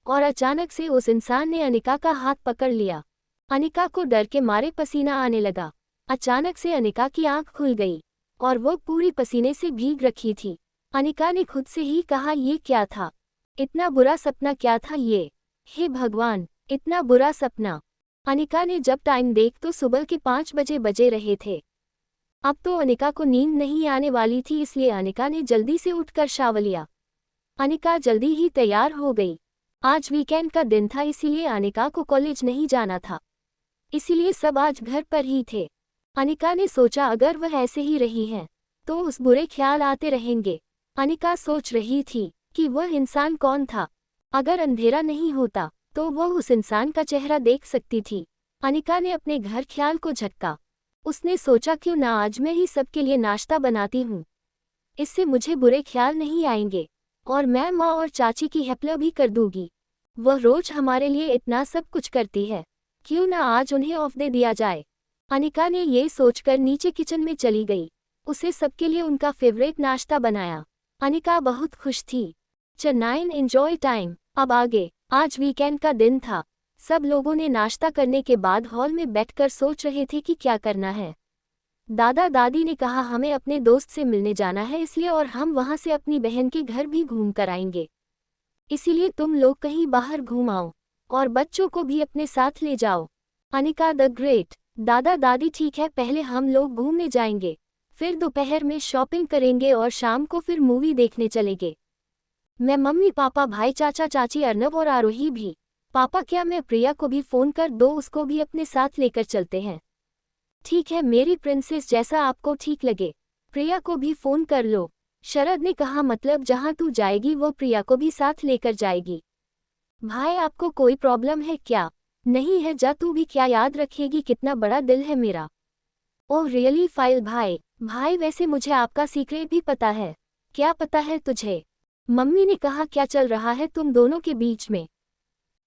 और अचानक से उस इंसान ने अनिका का हाथ पकड़ लिया। अनिका को डर के मारे पसीना आने लगा। अचानक से अनिका की आंख खुल गई और वो पूरी पसीने से भीग रखी थी। अनिका ने खुद से ही कहा, ये क्या था? इतना बुरा सपना क्या था ये? हे भगवान, इतना बुरा सपना। अनिका ने जब टाइम देख तो सुबह के 5 बजे रहे थे। अब तो अनिका को नींद नहीं आने वाली थी, इसलिए अनिका ने जल्दी से उठकर शावर लिया। अनिका जल्दी ही तैयार हो गई। आज वीकेंड का दिन था, इसीलिए अनिका को कॉलेज नहीं जाना था। इसीलिए सब आज घर पर ही थे। अनिका ने सोचा अगर वह ऐसे ही रही है तो उस बुरे ख्याल आते रहेंगे। अनिका सोच रही थी कि वह इंसान कौन था। अगर अंधेरा नहीं होता तो वह उस इंसान का चेहरा देख सकती थी। अनिका ने अपने घर ख्याल को झटका। उसने सोचा क्यों ना आज मैं ही सबके लिए नाश्ता बनाती हूँ, इससे मुझे बुरे ख्याल नहीं आएंगे और मैं माँ और चाची की हेल्प भी कर दूंगी। वह रोज हमारे लिए इतना सब कुछ करती है, क्यों ना आज उन्हें ऑफ दे दिया जाए। अनिका ने ये सोचकर नीचे किचन में चली गई। उसे सबके लिए उनका फेवरेट नाश्ता बनाया। अनिका बहुत खुश थी। Chennai enjoy time. अब आगे। आज वीकेंड का दिन था। सब लोगों ने नाश्ता करने के बाद हॉल में बैठकर सोच रहे थे कि क्या करना है। दादा दादी ने कहा हमें अपने दोस्त से मिलने जाना है, इसलिए और हम वहां से अपनी बहन के घर भी घूम कर आएंगे। इसीलिए तुम लोग कहीं बाहर घूम आओ और बच्चों को भी अपने साथ ले जाओ। Anika the great. दादा दादी ठीक है, पहले हम लोग घूमने जाएंगे, फिर दोपहर में शॉपिंग करेंगे और शाम को फिर मूवी देखने चलेंगे। मैं, मम्मी पापा, भाई, चाचा चाची, अर्नव और आरोही भी। पापा क्या मैं प्रिया को भी फोन कर दो, उसको भी अपने साथ लेकर चलते हैं। ठीक है मेरी प्रिंसेस, जैसा आपको ठीक लगे। प्रिया को भी फोन कर लो। शरद ने कहा मतलब जहां तू जाएगी वो प्रिया को भी साथ लेकर जाएगी। भाई आपको कोई प्रॉब्लम है क्या? नहीं है, जा तू भी, क्या याद रखेगी, कितना बड़ा दिल है मेरा। ओह रियली फाइल भाई। भाई वैसे मुझे आपका सीक्रेट भी पता है। क्या पता है तुझे? मम्मी ने कहा क्या चल रहा है तुम दोनों के बीच में?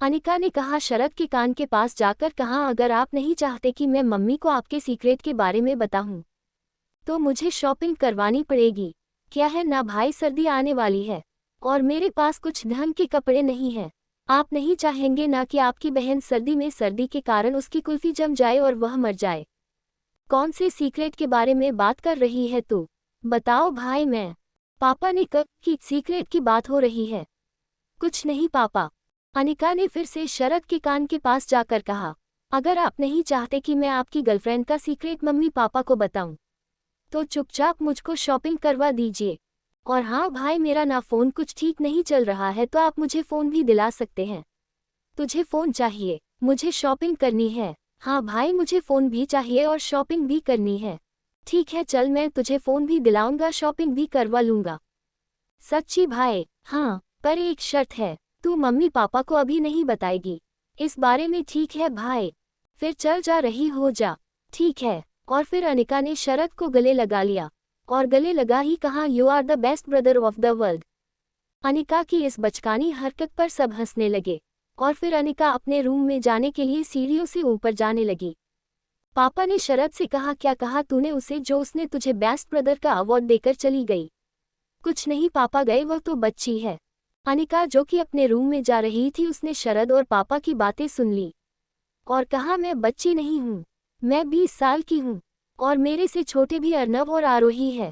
अनिका ने कहा शरद के कान के पास जाकर कहा अगर आप नहीं चाहते कि मैं मम्मी को आपके सीक्रेट के बारे में बताऊं तो मुझे शॉपिंग करवानी पड़ेगी। क्या है ना भाई, सर्दी आने वाली है और मेरे पास कुछ ढंग के कपड़े नहीं हैं। आप नहीं चाहेंगे ना कि आपकी बहन सर्दी में सर्दी के कारण उसकी कुल्फी जम जाए और वह मर जाए। कौन से सीक्रेट के बारे में बात कर रही है तू? बताओ भाई। मैं, पापा ने कहा कि सीक्रेट की बात हो रही है। कुछ नहीं पापा। अनिका ने फिर से शरद के कान के पास जाकर कहा अगर आप नहीं चाहते कि मैं आपकी गर्लफ्रेंड का सीक्रेट मम्मी पापा को बताऊं तो चुपचाप मुझको शॉपिंग करवा दीजिए। और हाँ भाई, मेरा ना फ़ोन कुछ ठीक नहीं चल रहा है तो आप मुझे फ़ोन भी दिला सकते हैं। तुझे फ़ोन चाहिए? मुझे शॉपिंग करनी है। हाँ भाई, मुझे फ़ोन भी चाहिए और शॉपिंग भी करनी है। ठीक है चल, मैं तुझे फ़ोन भी दिलाऊंगा, शॉपिंग भी करवा लूंगा। सच्ची भाई? हाँ, पर एक शर्त है, तू मम्मी पापा को अभी नहीं बताएगी इस बारे में, ठीक है भाई? फिर चल, जा रही हो जा। ठीक है। और फिर अनिका ने शरद को गले लगा लिया और गले लगा ही कहा you are the best brother of the world. Anika की इस बचकानी हरकत पर सब हंसने लगे और फिर अनिका अपने रूम में जाने के लिए सीढ़ियों से ऊपर जाने लगी। पापा ने शरद से कहा क्या कहा तूने उसे जो उसने तुझे बेस्ट ब्रदर का अवार्ड देकर चली गई? कुछ नहीं पापा, गए वह तो बच्ची है। अनिका जो कि अपने रूम में जा रही थी उसने शरद और पापा की बातें सुन ली और कहा मैं बच्ची नहीं हूँ, मैं 20 साल की हूँ और मेरे से छोटे भी अर्नव और आरोही है,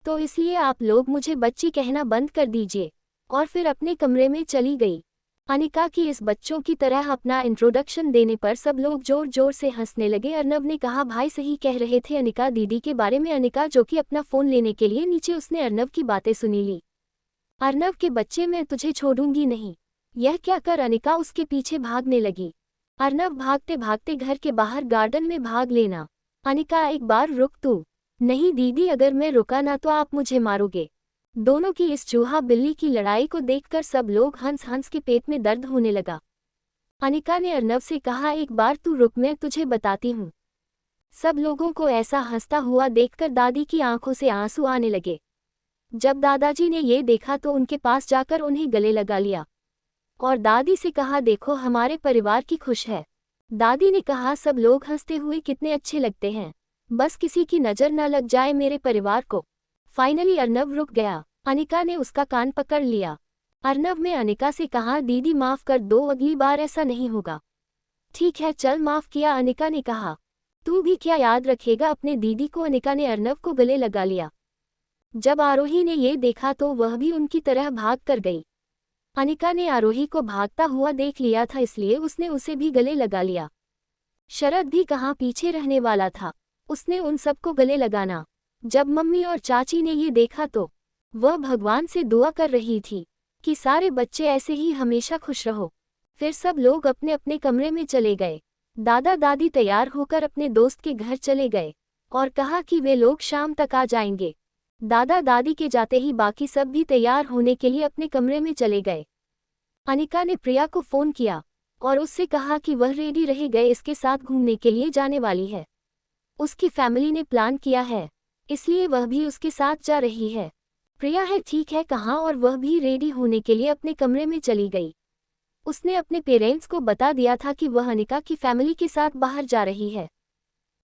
तो इसलिए आप लोग मुझे बच्ची कहना बंद कर दीजिए। और फिर अपने कमरे में चली गई। अनिका की इस बच्चों की तरह अपना इंट्रोडक्शन देने पर सब लोग जोर जोर से हंसने लगे। अर्नव ने कहा भाई सही कह रहे थे अनिका दीदी के बारे में। अनिका जो कि अपना फ़ोन लेने के लिए नीचे, उसने अर्नव की बातें सुनी ली। अर्नव के बच्चे, मैं तुझे छोड़ूंगी नहीं। यह क्या कर अनिका उसके पीछे भागने लगी। अर्नव भागते भागते घर के बाहर गार्डन में भाग लेना। अनिका एक बार रुक तू। नहीं दीदी, अगर मैं रुका ना तो आप मुझे मारोगे। दोनों की इस चूहा बिल्ली की लड़ाई को देखकर सब लोग हंस हंस के पेट में दर्द होने लगा। अनिका ने अर्नव से कहा एक बार तू रुक, मैं तुझे बताती हूँ। सब लोगों को ऐसा हंसता हुआ देखकर दादी की आंखों से आंसू आने लगे। जब दादाजी ने ये देखा तो उनके पास जाकर उन्हें गले लगा लिया और दादी से कहा देखो हमारे परिवार की खुश है। दादी ने कहा सब लोग हंसते हुए कितने अच्छे लगते हैं, बस किसी की नज़र न लग जाए मेरे परिवार को। फाइनली अर्नव रुक गया। अनिका ने उसका कान पकड़ लिया। अर्नव ने अनिका से कहा दीदी माफ़ कर दो, अगली बार ऐसा नहीं होगा। ठीक है चल, माफ़ किया, अनिका ने कहा। तू भी क्या याद रखेगा अपने दीदी को? अनिका ने अर्नव को गले लगा लिया। जब आरोही ने ये देखा तो वह भी उनकी तरह भाग कर गई। अनिका ने आरोही को भागता हुआ देख लिया था, इसलिए उसने उसे भी गले लगा लिया। शरद भी कहाँ पीछे रहने वाला था, उसने उन सबको गले लगाना। जब मम्मी और चाची ने ये देखा तो वह भगवान से दुआ कर रही थी कि सारे बच्चे ऐसे ही हमेशा खुश रहो। फिर सब लोग अपने अपने कमरे में चले गए। दादा दादी तैयार होकर अपने दोस्त के घर चले गए और कहा कि वे लोग शाम तक आ जाएंगे। दादा दादी के जाते ही बाकी सब भी तैयार होने के लिए अपने कमरे में चले गए। अनिका ने प्रिया को फ़ोन किया और उससे कहा कि वह रेडी रह गए, इसके साथ घूमने के लिए जाने वाली है। उसकी फैमिली ने प्लान किया है, इसलिए वह भी उसके साथ जा रही है। प्रिया है ठीक है कहाँ, और वह भी रेडी होने के लिए अपने कमरे में चली गई। उसने अपने पेरेंट्स को बता दिया था कि वह अनिका की फैमिली के साथ बाहर जा रही है।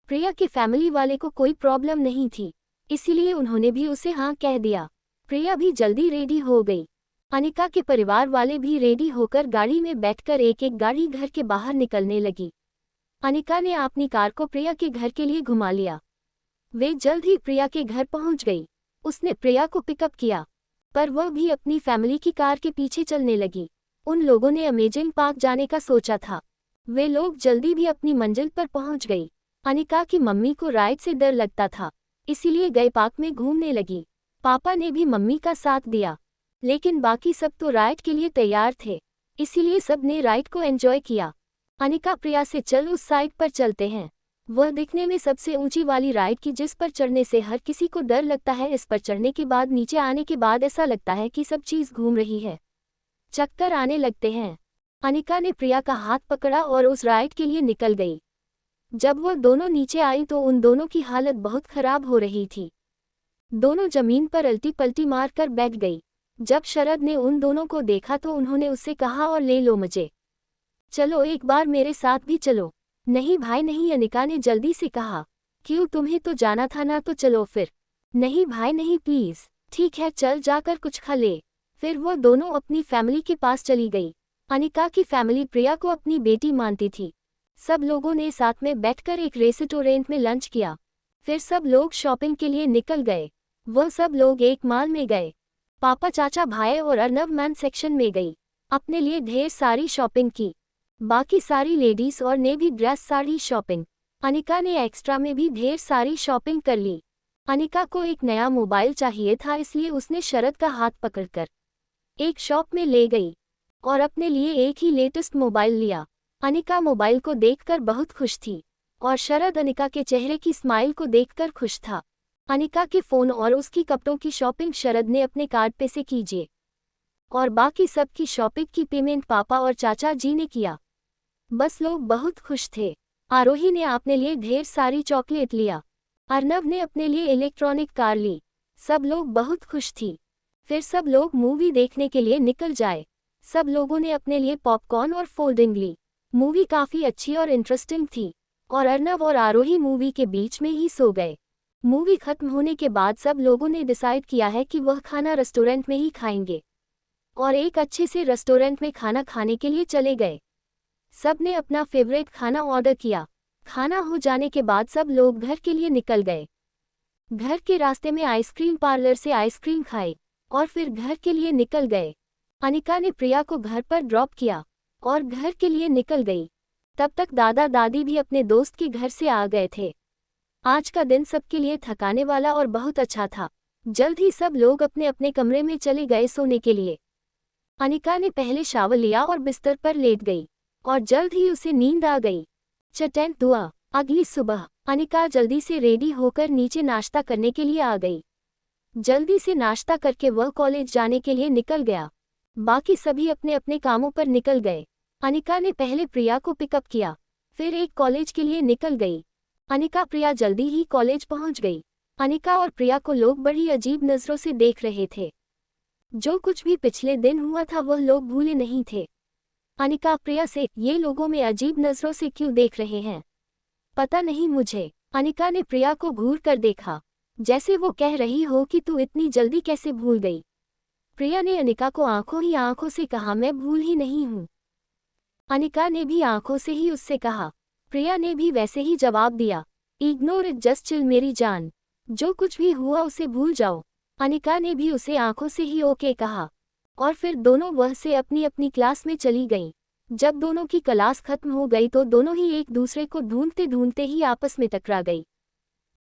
प्रिया के फैमिली वाले को कोई प्रॉब्लम नहीं थी, इसीलिए उन्होंने भी उसे हाँ कह दिया। प्रिया भी जल्दी रेडी हो गई। अनिका के परिवार वाले भी रेडी होकर गाड़ी में बैठकर एक एक गाड़ी घर के बाहर निकलने लगी। अनिका ने अपनी कार को प्रिया के घर के लिए घुमा लिया। वे जल्द ही प्रिया के घर पहुंच गई। उसने प्रिया को पिकअप किया। पर वह भी अपनी फैमिली की कार के पीछे चलने लगी। उन लोगों ने अमेजिंग पार्क जाने का सोचा था। वे लोग जल्दी भी अपनी मंजिल पर पहुंच गई। अनिका की मम्मी को राइड से डर लगता था, इसीलिए गए पार्क में घूमने लगी। पापा ने भी मम्मी का साथ दिया, लेकिन बाकी सब तो राइड के लिए तैयार थे, इसीलिए सब ने राइड को एंजॉय किया। अनिका प्रिया से चल उस साइड पर चलते हैं। वह दिखने में सबसे ऊंची वाली राइड की जिस पर चढ़ने से हर किसी को डर लगता है। इस पर चढ़ने के बाद नीचे आने के बाद ऐसा लगता है कि सब चीज़ घूम रही है, चक्कर आने लगते हैं। अनिका ने प्रिया का हाथ पकड़ा और उस राइड के लिए निकल गई। जब वह दोनों नीचे आई तो उन दोनों की हालत बहुत खराब हो रही थी। दोनों जमीन पर अल्टी पल्टी मार कर बैठ गई। जब शरद ने उन दोनों को देखा तो उन्होंने उससे कहा, और ले लो मुझे, चलो एक बार मेरे साथ भी चलो। नहीं भाई नहीं, अनिका ने जल्दी से कहा। क्यों, तुम्हें तो जाना था ना, तो चलो फिर। नहीं भाई नहीं, प्लीज़। ठीक है चल जाकर कुछ खा ले। फिर वो दोनों अपनी फैमिली के पास चली गई। अनिका की फैमिली प्रिया को अपनी बेटी मानती थी। सब लोगों ने साथ में बैठकर एक रेस्टोरेंट में लंच किया। फिर सब लोग शॉपिंग के लिए निकल गए। वह सब लोग एक मॉल में गए। पापा, चाचा, भाई और अर्नब मैन सेक्शन में गई, अपने लिए ढेर सारी शॉपिंग की। बाकी सारी लेडीज और ने भी ड्रेस साड़ी शॉपिंग। अनिका ने एक्स्ट्रा में भी ढेर सारी शॉपिंग कर ली। अनिका को एक नया मोबाइल चाहिए था, इसलिए उसने शरद का हाथ पकड़कर एक शॉप में ले गई और अपने लिए एक ही लेटेस्ट मोबाइल लिया। अनिका मोबाइल को देखकर बहुत खुश थी और शरद अनिका के चेहरे की स्माइल को देखकर खुश था। अनिका के फ़ोन और उसकी कपड़ों की शॉपिंग शरद ने अपने कार्ड पे से कीजिए और बाकी सब की शॉपिंग की पेमेंट पापा और चाचा जी ने किया। बस लोग बहुत खुश थे। आरोही ने अपने लिए ढेर सारी चॉकलेट लिया। अर्नब ने अपने लिए इलेक्ट्रॉनिक कार ली। सब लोग बहुत खुश थी। फिर सब लोग मूवी देखने के लिए निकल जाए। सब लोगों ने अपने लिए पॉपकॉर्न और फोल्डिंग ली। मूवी काफ़ी अच्छी और इंटरेस्टिंग थी और अर्नब और आरोही मूवी के बीच में ही सो गए। मूवी खत्म होने के बाद सब लोगों ने डिसाइड किया है कि वह खाना रेस्टोरेंट में ही खाएंगे और एक अच्छे से रेस्टोरेंट में खाना खाने के लिए चले गए। सब ने अपना फेवरेट खाना ऑर्डर किया। खाना हो जाने के बाद सब लोग घर के लिए निकल गए। घर के रास्ते में आइसक्रीम पार्लर से आइसक्रीम खाई और फिर घर के लिए निकल गए। अनिका ने प्रिया को घर पर ड्रॉप किया और घर के लिए निकल गई। तब तक दादा दादी भी अपने दोस्त के घर से आ गए थे। आज का दिन सबके लिए थकाने वाला और बहुत अच्छा था। जल्द ही सब लोग अपने अपने कमरे में चले गए सोने के लिए। अनिका ने पहले शावर लिया और बिस्तर पर लेट गई और जल्द ही उसे नींद आ गई। चटैन दुआ। अगली सुबह अनिका जल्दी से रेडी होकर नीचे नाश्ता करने के लिए आ गई। जल्दी से नाश्ता करके वह कॉलेज जाने के लिए निकल गया। बाकी सभी अपने अपने कामों पर निकल गए। अनिका ने पहले प्रिया को पिकअप किया, फिर एक कॉलेज के लिए निकल गई। अनिका प्रिया जल्दी ही कॉलेज पहुंच गई। अनिका और प्रिया को लोग बड़ी अजीब नज़रों से देख रहे थे। जो कुछ भी पिछले दिन हुआ था वह लोग भूले नहीं थे। अनिका प्रिया से, ये लोगों में अजीब नज़रों से क्यों देख रहे हैं? पता नहीं मुझे। अनिका ने प्रिया को घूर कर देखा, जैसे वो कह रही हो कि तू इतनी जल्दी कैसे भूल गई। प्रिया ने अनिका को आंखों ही आंखों से कहा, मैं भूल ही नहीं हूँ। अनिका ने भी आंखों से ही उससे कहा। प्रिया ने भी वैसे ही जवाब दिया, इग्नोर इट, जस्ट चिल मेरी जान, जो कुछ भी हुआ उसे भूल जाओ। अनिका ने भी उसे आंखों से ही ओके कहा और फिर दोनों वह से अपनी अपनी क्लास में चली गईं। जब दोनों की क्लास खत्म हो गई तो दोनों ही एक दूसरे को ढूंढते ढूंढते ही आपस में टकरा गई।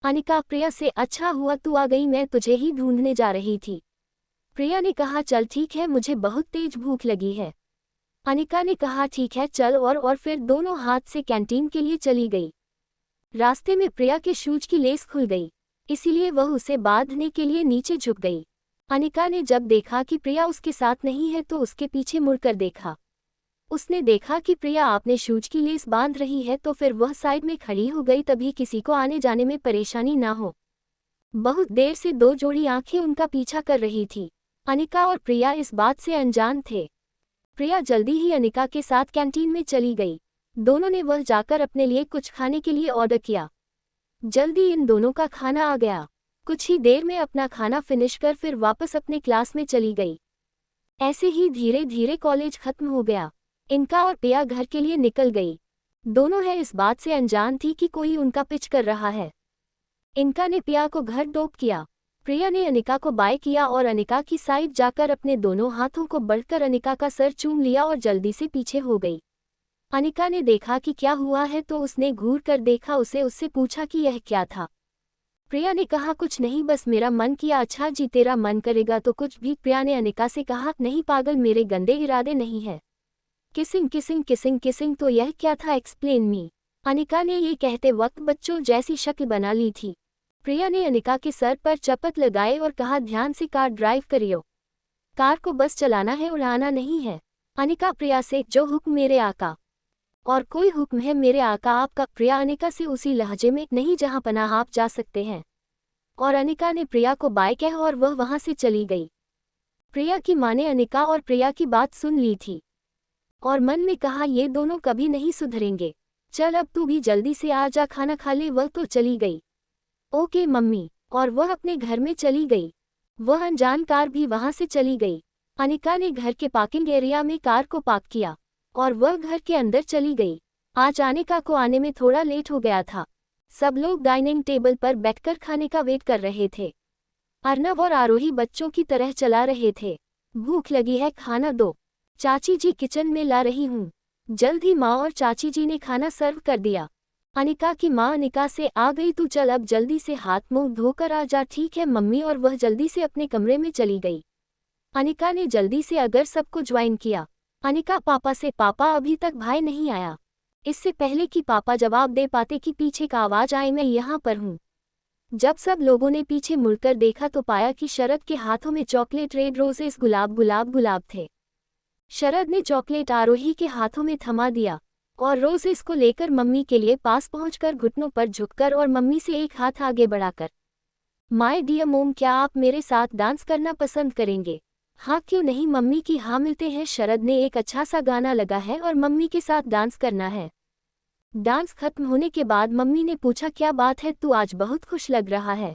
अनिका प्रिया से, अच्छा हुआ तू आ गई, मैं तुझे ही ढूंढने जा रही थी। प्रिया ने कहा, चल ठीक है, मुझे बहुत तेज भूख लगी है। अनिका ने कहा, ठीक है चल, और फिर दोनों हाथ से कैंटीन के लिए चली गई। रास्ते में प्रिया के शूज की लेस खुल गई, इसीलिए वह उसे बांधने के लिए नीचे झुक गई। अनिका ने जब देखा कि प्रिया उसके साथ नहीं है तो उसके पीछे मुड़कर देखा। उसने देखा कि प्रिया अपने शूज की लेस बांध रही है, तो फिर वह साइड में खड़ी हो गई, तभी किसी को आने जाने में परेशानी ना हो। बहुत देर से दो जोड़ी आंखें उनका पीछा कर रही थी। अनिका और प्रिया इस बात से अनजान थे। प्रिया जल्दी ही अनिका के साथ कैंटीन में चली गई। दोनों ने वह जाकर अपने लिए कुछ खाने के लिए ऑर्डर किया। जल्दी इन दोनों का खाना आ गया। कुछ ही देर में अपना खाना फिनिश कर फिर वापस अपने क्लास में चली गई। ऐसे ही धीरे धीरे कॉलेज खत्म हो गया। इनका और प्रिया घर के लिए निकल गई। दोनों है इस बात से अनजान थी कि कोई उनका पिच कर रहा है। इनका ने प्रिया को घर ड्रॉप किया प्रिया ने अनिका को बाय किया और अनिका की साइड जाकर अपने दोनों हाथों को बढ़कर अनिका का सर चूम लिया और जल्दी से पीछे हो गई। अनिका ने देखा कि क्या हुआ है तो उसने घूर कर देखा, उससे पूछा कि यह क्या था। प्रिया ने कहा कुछ नहीं, बस मेरा मन किया। अच्छा जी, तेरा मन करेगा तो कुछ भी। प्रिया ने अनिका से कहा नहीं पागल, मेरे गंदे इरादे नहीं है। किसिंग किसिंग किसिंग किसिंग, तो यह क्या था, एक्सप्लेन मी। अनिका ने ये कहते वक्त बच्चों जैसी शक्ल बना ली थी। प्रिया ने अनिका के सर पर चपत लगाए और कहा ध्यान से कार ड्राइव करियो। कार को बस चलाना है, उड़ाना नहीं है। अनिका प्रिया से जो हुक्म मेरे आका। और कोई हुक्म है मेरे आका आपका। प्रिया अनिका से उसी लहजे में नहीं जहां पनाह आप जा सकते हैं। और अनिका ने प्रिया को बाय कहा और वह वहां से चली गई। प्रिया की मां ने अनिका और प्रिया की बात सुन ली थी और मन में कहा ये दोनों कभी नहीं सुधरेंगे। चल अब तू भी जल्दी से आ जा, खाना खा ले। वह तो चली गई। Okay mummy. और वह अपने घर में चली गई। वह अनजान कार भी वहां से चली गई। अनिका ने घर के पार्किंग एरिया में कार को पार्क किया और वह घर के अंदर चली गई। आज अनिका को आने में थोड़ा लेट हो गया था। सब लोग डाइनिंग टेबल पर बैठकर खाने का वेट कर रहे थे। अर्नव और आरोही बच्चों की तरह चला रहे थे। भूख लगी है, खाना दो। चाची जी किचन में ला रही हूँ। जल्द ही माँ और चाची जी ने खाना सर्व कर दिया। अनिका की माँ अनिका से आ गई, तू चल अब जल्दी से हाथ मुंह धोकर आ जा। ठीक है मम्मी। और वह जल्दी से अपने कमरे में चली गई। अनिका ने जल्दी से अगर सबको ज्वाइन किया। अनिका पापा से, पापा अभी तक भाई नहीं आया। इससे पहले कि पापा जवाब दे पाते कि पीछे का आवाज आए, मैं यहाँ पर हूँ। जब सब लोगों ने पीछे मुड़कर देखा तो पाया कि शरद के हाथों में चॉकलेट रेड रोजेस गुलाब गुलाब गुलाब थे। शरद ने चॉकलेट आरोही के हाथों में थमा दिया और रोजेस को लेकर मम्मी के लिए पास पहुंचकर घुटनों पर झुककर और मम्मी से एक हाथ आगे बढ़ाकर, माय डियर मोम, क्या आप मेरे साथ डांस करना पसंद करेंगे? हाँ क्यों नहीं मम्मी की हाँ मिलते हैं। शरद ने एक अच्छा सा गाना लगा है और मम्मी के साथ डांस करना है। डांस खत्म होने के बाद मम्मी ने पूछा क्या बात है, तू आज बहुत खुश लग रहा है।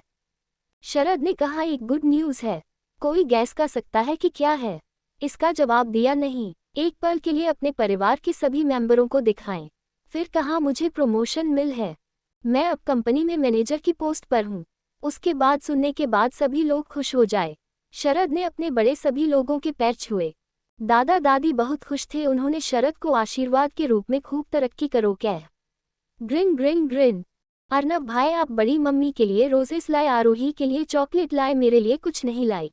शरद ने कहा एक गुड न्यूज़ है। कोई गैस कर सकता है कि क्या है? इसका जवाब दिया नहीं। एक पल के लिए अपने परिवार के सभी मेंबरों को दिखाएं। फिर कहा मुझे प्रमोशन मिल है, मैं अब कंपनी में मैनेजर की पोस्ट पर हूँ। उसके बाद सुनने के बाद सभी लोग खुश हो जाए। शरद ने अपने बड़े सभी लोगों के पैर छुए। दादा दादी बहुत खुश थे। उन्होंने शरद को आशीर्वाद के रूप में खूब तरक्की करो कह। Green green green. अर्नव भाई आप बड़ी मम्मी के लिए रोजेस लाए, आरोही के लिए चॉकलेट लाए, मेरे लिए कुछ नहीं लाई।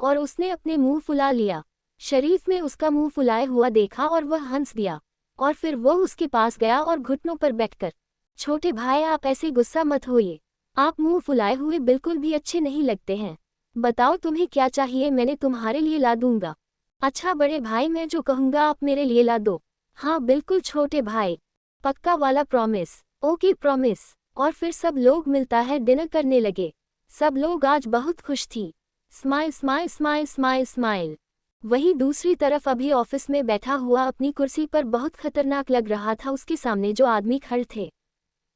और उसने अपने मुंह फुला लिया। शरीफ में उसका मुंह फुलाए हुआ देखा और वह हंस दिया और फिर वह उसके पास गया और घुटनों पर बैठकर, छोटे भाई आप ऐसे गुस्सा मत होइए, आप मुंह फुलाए हुए बिल्कुल भी अच्छे नहीं लगते हैं। बताओ तुम्हें क्या चाहिए, मैंने तुम्हारे लिए ला दूंगा। अच्छा बड़े भाई, मैं जो कहूँगा आप मेरे लिए ला दो। हाँ बिल्कुल छोटे भाई, पक्का वाला प्रॉमिस। Okay promise. और फिर सब लोग मिलता है डिनर करने लगे। सब लोग आज बहुत खुश थी। Smile smile smile smile smile. वहीं दूसरी तरफ अभी ऑफिस में बैठा हुआ अपनी कुर्सी पर बहुत खतरनाक लग रहा था। उसके सामने जो आदमी खड़े थे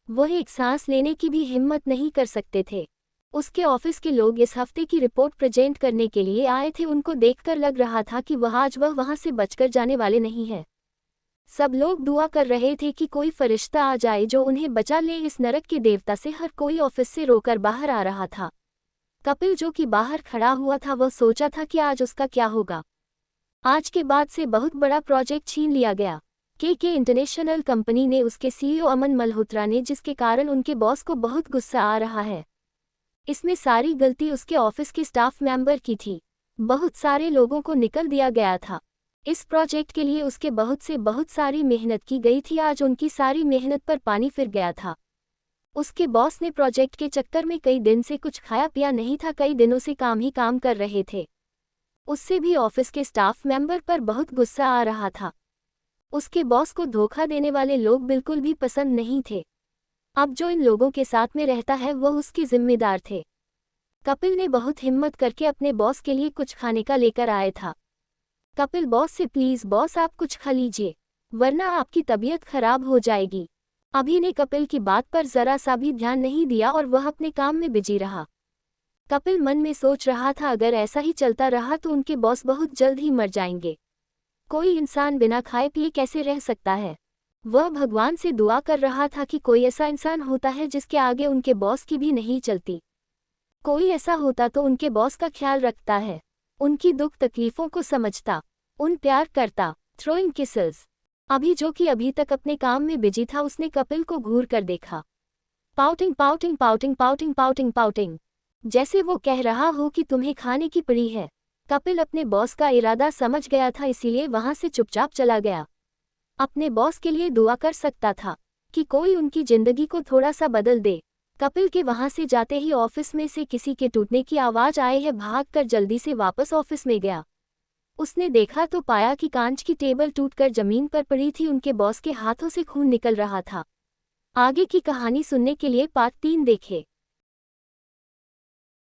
वह एक सांस लेने की भी हिम्मत नहीं कर सकते थे। उसके ऑफिस के लोग इस हफ्ते की रिपोर्ट प्रेजेंट करने के लिए आए थे। उनको देखकर लग रहा था कि आज वह वहां से बचकर जाने वाले नहीं है। सब लोग दुआ कर रहे थे कि कोई फरिश्ता आ जाए जो उन्हें बचा ले इस नरक के देवता से। हर कोई ऑफिस से रोकर बाहर आ रहा था। कपिल जो कि बाहर खड़ा हुआ था वह सोचा था कि आज उसका क्या होगा। आज के बाद से बहुत बड़ा प्रोजेक्ट छीन लिया गया। के इंटरनेशनल कंपनी ने उसके सीईओ अमन मल्होत्रा ने, जिसके कारण उनके बॉस को बहुत गुस्सा आ रहा है। इसमें सारी गलती उसके ऑफिस के स्टाफ मेंबर की थी। बहुत सारे लोगों को निकल दिया गया था। इस प्रोजेक्ट के लिए उसके बहुत सारी मेहनत की गई थी। आज उनकी सारी मेहनत पर पानी फिर गया था। उसके बॉस ने प्रोजेक्ट के चक्कर में कई दिन से कुछ खाया पिया नहीं था। कई दिनों से काम ही काम कर रहे थे। उससे भी ऑफिस के स्टाफ मेंबर पर बहुत गुस्सा आ रहा था। उसके बॉस को धोखा देने वाले लोग बिल्कुल भी पसंद नहीं थे। अब जो इन लोगों के साथ में रहता है वह उसके जिम्मेदार थे। कपिल ने बहुत हिम्मत करके अपने बॉस के लिए कुछ खाने का लेकर आया था। कपिल बॉस से, प्लीज बॉस आप कुछ खा लीजिए वरना आपकी तबीयत खराब हो जाएगी। अभी ने कपिल की बात पर जरा सा भी ध्यान नहीं दिया और वह अपने काम में बिजी रहा। कपिल मन में सोच रहा था अगर ऐसा ही चलता रहा तो उनके बॉस बहुत जल्द ही मर जाएंगे। कोई इंसान बिना खाए पिए कैसे रह सकता है? वह भगवान से दुआ कर रहा था कि कोई ऐसा इंसान होता है जिसके आगे उनके बॉस की भी नहीं चलती। कोई ऐसा होता तो उनके बॉस का ख्याल रखता है, उनकी दुख तकलीफों को समझता, उन प्यार करता। Throwing kisses. अभी जो कि अभी तक अपने काम में बिजी था, उसने कपिल को घूर कर देखा। Pouting pouting pouting pouting pouting pouting, जैसे वो कह रहा हो कि तुम्हें खाने की पड़ी है। कपिल अपने बॉस का इरादा समझ गया था, इसीलिए वहां से चुपचाप चला गया। अपने बॉस के लिए दुआ कर सकता था कि कोई उनकी जिंदगी को थोड़ा सा बदल दे। कपिल के वहां से जाते ही ऑफिस में से किसी के टूटने की आवाज आए है, भागकर जल्दी से वापस ऑफिस में गया। उसने देखा तो पाया कि कांच की टेबल टूटकर जमीन पर पड़ी थी, उनके बॉस के हाथों से खून निकल रहा था। आगे की कहानी सुनने के लिए पार्ट 3 देखें।